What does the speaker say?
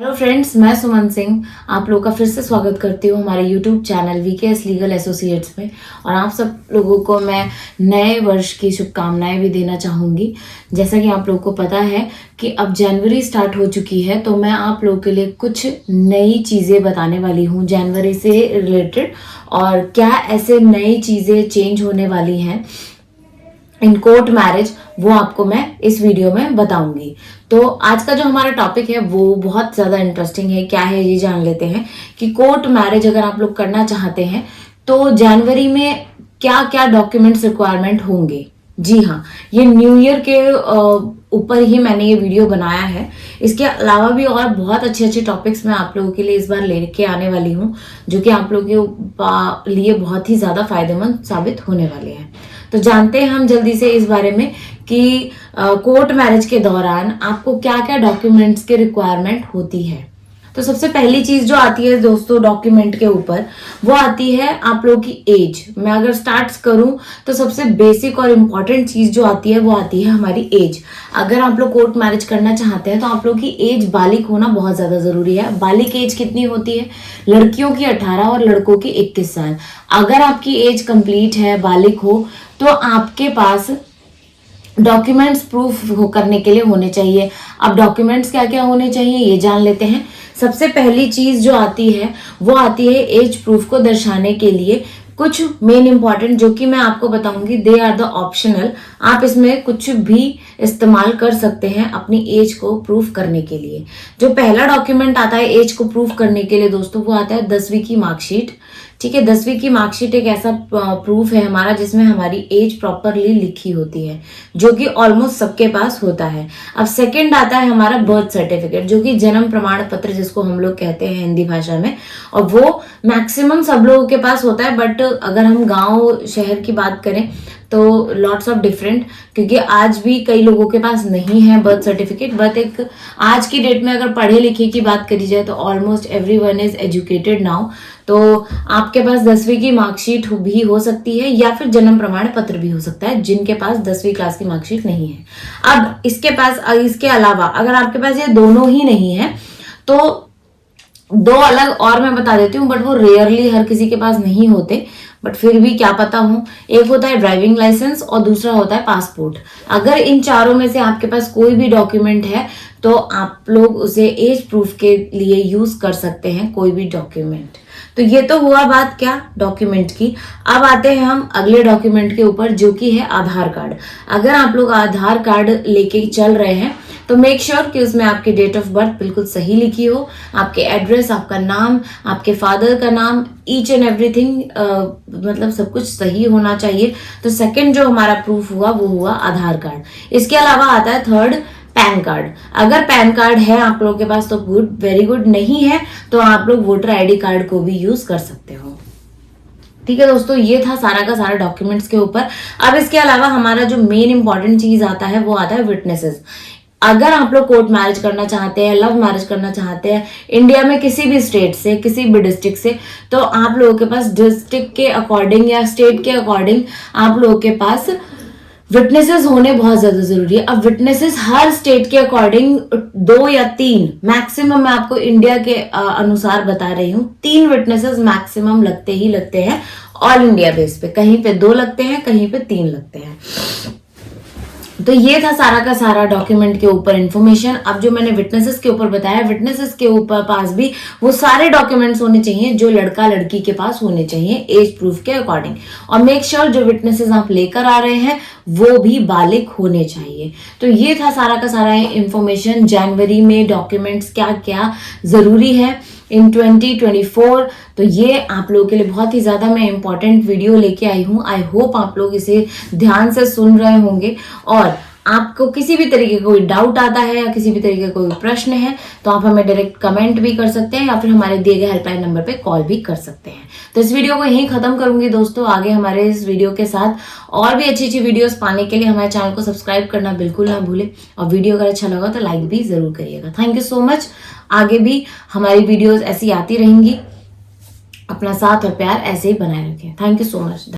Hello friends, मैं सुमन सिंह आप लोगों का फिर से स्वागत करती हूँ हमारे YouTube channel VKS legal associates में। और आप सब लोगों को मैं नए वर्ष की शुभकामनाएं भी देना चाहूँगी। जैसा कि आप लोगों को पता है कि अब जनवरी स्टार्ट हो चुकी है, तो मैं आप लोगों के लिए कुछ नई चीज़ें बताने वाली हूँ जनवरी से रिलेटेड, और क्या ऐसे नई चीज़ें चेंज होने वाली हैं इन कोर्ट मैरिज, वो आपको मैं इस वीडियो में बताऊंगी। तो आज का जो हमारा टॉपिक है वो बहुत ज़्यादा इंटरेस्टिंग है। क्या है ये जान लेते हैं कि कोर्ट मैरिज अगर आप लोग करना चाहते हैं तो जनवरी में क्या क्या डॉक्यूमेंट्स रिक्वायरमेंट होंगे। जी हाँ, ये न्यू ईयर के ऊपर ही मैंने ये वीडियो बनाया है। इसके अलावा भी और बहुत अच्छे अच्छे टॉपिक्स मैं आप लोगों के लिए इस बार लेके आने वाली हूँ, जो कि आप लोगों के लिए बहुत ही ज़्यादा फायदेमंद साबित होने वाले हैं। तो जानते हैं हम जल्दी से इस बारे में कि कोर्ट मैरिज के दौरान आपको क्या क्या डॉक्यूमेंट्स की रिक्वायरमेंट होती है। तो सबसे पहली चीज जो आती है दोस्तों डॉक्यूमेंट के ऊपर, वो आती है आप लोगों की एज। मैं अगर स्टार्ट करूं तो सबसे बेसिक और इम्पॉर्टेंट चीज जो आती है वो आती है हमारी एज। अगर आप लोग कोर्ट मैरिज करना चाहते हैं तो आप लोग की एज बालिग होना बहुत ज्यादा जरूरी है। बालिग एज कितनी होती है? लड़कियों की 18 और लड़कों की 21 साल। अगर आपकी एज कंप्लीट है, बालिग हो, तो आपके पास डॉक्यूमेंट्स प्रूफ करने के लिए होने चाहिए। अब डॉक्यूमेंट्स क्या क्या होने चाहिए ये जान लेते हैं। सबसे पहली चीज जो आती है वो आती है एज प्रूफ को दर्शाने के लिए कुछ मेन इंपॉर्टेंट, जो कि मैं आपको बताऊंगी। They are the optional. आप इसमें कुछ भी इस्तेमाल कर सकते हैं अपनी एज को प्रूफ करने के लिए। जो पहला डॉक्यूमेंट आता है एज को प्रूफ करने के लिए दोस्तों, वो आता है 10वीं की मार्कशीट। ठीक है, 10वीं की मार्कशीट एक ऐसा प्रूफ है हमारा जिसमें हमारी एज प्रॉपरली लिखी होती है, जो कि ऑलमोस्ट सबके पास होता है। अब सेकंड आता है हमारा बर्थ सर्टिफिकेट, जो कि जन्म प्रमाण पत्र जिसको हम लोग कहते हैं हिंदी भाषा में, और वो मैक्सिमम सब लोगों के पास होता है। बट अगर हम गांव शहर की बात करें तो लॉट्स ऑफ डिफरेंट, क्योंकि आज भी कई लोगों के पास नहीं है बर्थ सर्टिफिकेट। बट एक आज की डेट में अगर पढ़े लिखे की बात करी जाए तो almost everyone is educated now. तो आपके पास 10वीं की मार्कशीट भी हो सकती है या फिर जन्म प्रमाण पत्र भी हो सकता है, जिनके पास 10वीं क्लास की मार्कशीट नहीं है। अब इसके अलावा अगर आपके पास ये दोनों ही नहीं है तो दो अलग और मैं बता देती हूँ, बट वो रेयरली हर किसी के पास नहीं होते, बट फिर भी क्या पता हूँ। एक होता है ड्राइविंग लाइसेंस और दूसरा होता है पासपोर्ट। अगर इन चारों में से आपके पास कोई भी डॉक्यूमेंट है तो आप लोग उसे एज प्रूफ के लिए यूज कर सकते हैं, कोई भी डॉक्यूमेंट। तो ये तो हुआ बात क्या डॉक्यूमेंट की। अब आते हैं हम अगले डॉक्यूमेंट के ऊपर, जो कि है आधार कार्ड। अगर आप लोग आधार कार्ड लेके चल रहे हैं तो मेक श्योर कि उसमें आपकी डेट ऑफ बर्थ बिल्कुल सही लिखी हो, आपके एड्रेस, आपका नाम, आपके फादर का नाम, ईच एंड एवरीथिंग, मतलब सब कुछ सही होना चाहिए। तो सेकंड जो हमारा प्रूफ हुआ वो हुआ आधार कार्ड। इसके अलावा आता है थर्ड पैन कार्ड। अगर पैन कार्ड है आप लोगों के पास तो गुड, वेरी गुड। नहीं है तो आप लोग वोटर आईडी कार्ड को भी यूज कर सकते हो। ठीक है दोस्तों, ये था सारा का सारा डॉक्यूमेंट्स के ऊपर। अब इसके अलावा हमारा जो मेन इंपॉर्टेंट चीज आता है वो आता है विटनेसेस। अगर आप लोग कोर्ट मैरिज करना चाहते हैं, लव मैरिज करना चाहते हैं इंडिया में किसी भी स्टेट से, किसी भी डिस्ट्रिक्ट से, तो आप लोगों के पास डिस्ट्रिक्ट के अकॉर्डिंग या स्टेट के अकॉर्डिंग आप लोगों के पास विटनेसेस होने बहुत ज्यादा जरूरी है। अब विटनेसेस हर स्टेट के अकॉर्डिंग 2 या 3 मैक्सिमम, मैं आपको इंडिया के अनुसार बता रही हूँ, 3 विटनेसेस मैक्सिमम लगते ही लगते हैं ऑल इंडिया बेस पे। कहीं पे 2 लगते हैं, कहीं पे 3 लगते हैं। तो ये था सारा का सारा डॉक्यूमेंट के ऊपर इंफॉर्मेशन। अब जो मैंने विटनेसेस के ऊपर बताया, विटनेसेस के ऊपर पास भी वो सारे डॉक्यूमेंट्स होने चाहिए जो लड़का लड़की के पास होने चाहिए एज प्रूफ के अकॉर्डिंग। और मेक श्योर जो विटनेसेस आप लेकर आ रहे हैं वो भी बालिग होने चाहिए। तो ये था सारा का सारा इंफॉर्मेशन जनवरी में डॉक्यूमेंट्स क्या क्या जरूरी है इन 2024। तो ये आप लोगों के लिए बहुत ही ज्यादा मैं इंपॉर्टेंट वीडियो लेके आई हूँ। आई होप आप लोग इसे ध्यान से सुन रहे होंगे, और आपको किसी भी तरीके का कोई डाउट आता है या किसी भी तरीके का कोई प्रश्न है तो आप हमें डायरेक्ट कमेंट भी कर सकते हैं या फिर हमारे दिए गए हेल्पलाइन नंबर पे कॉल भी कर सकते हैं। तो इस वीडियो को यहीं खत्म करूंगी दोस्तों। आगे हमारे इस वीडियो के साथ और भी अच्छी अच्छी वीडियोस पाने के लिए हमारे चैनल को सब्सक्राइब करना बिल्कुल ना भूलें, और वीडियो अगर अच्छा लगा तो लाइक भी जरूर करिएगा। Thank you so much. आगे भी हमारी वीडियोस ऐसी आती रहेंगी। अपना साथ और प्यार ऐसे ही बनाए रखें। Thank you so much.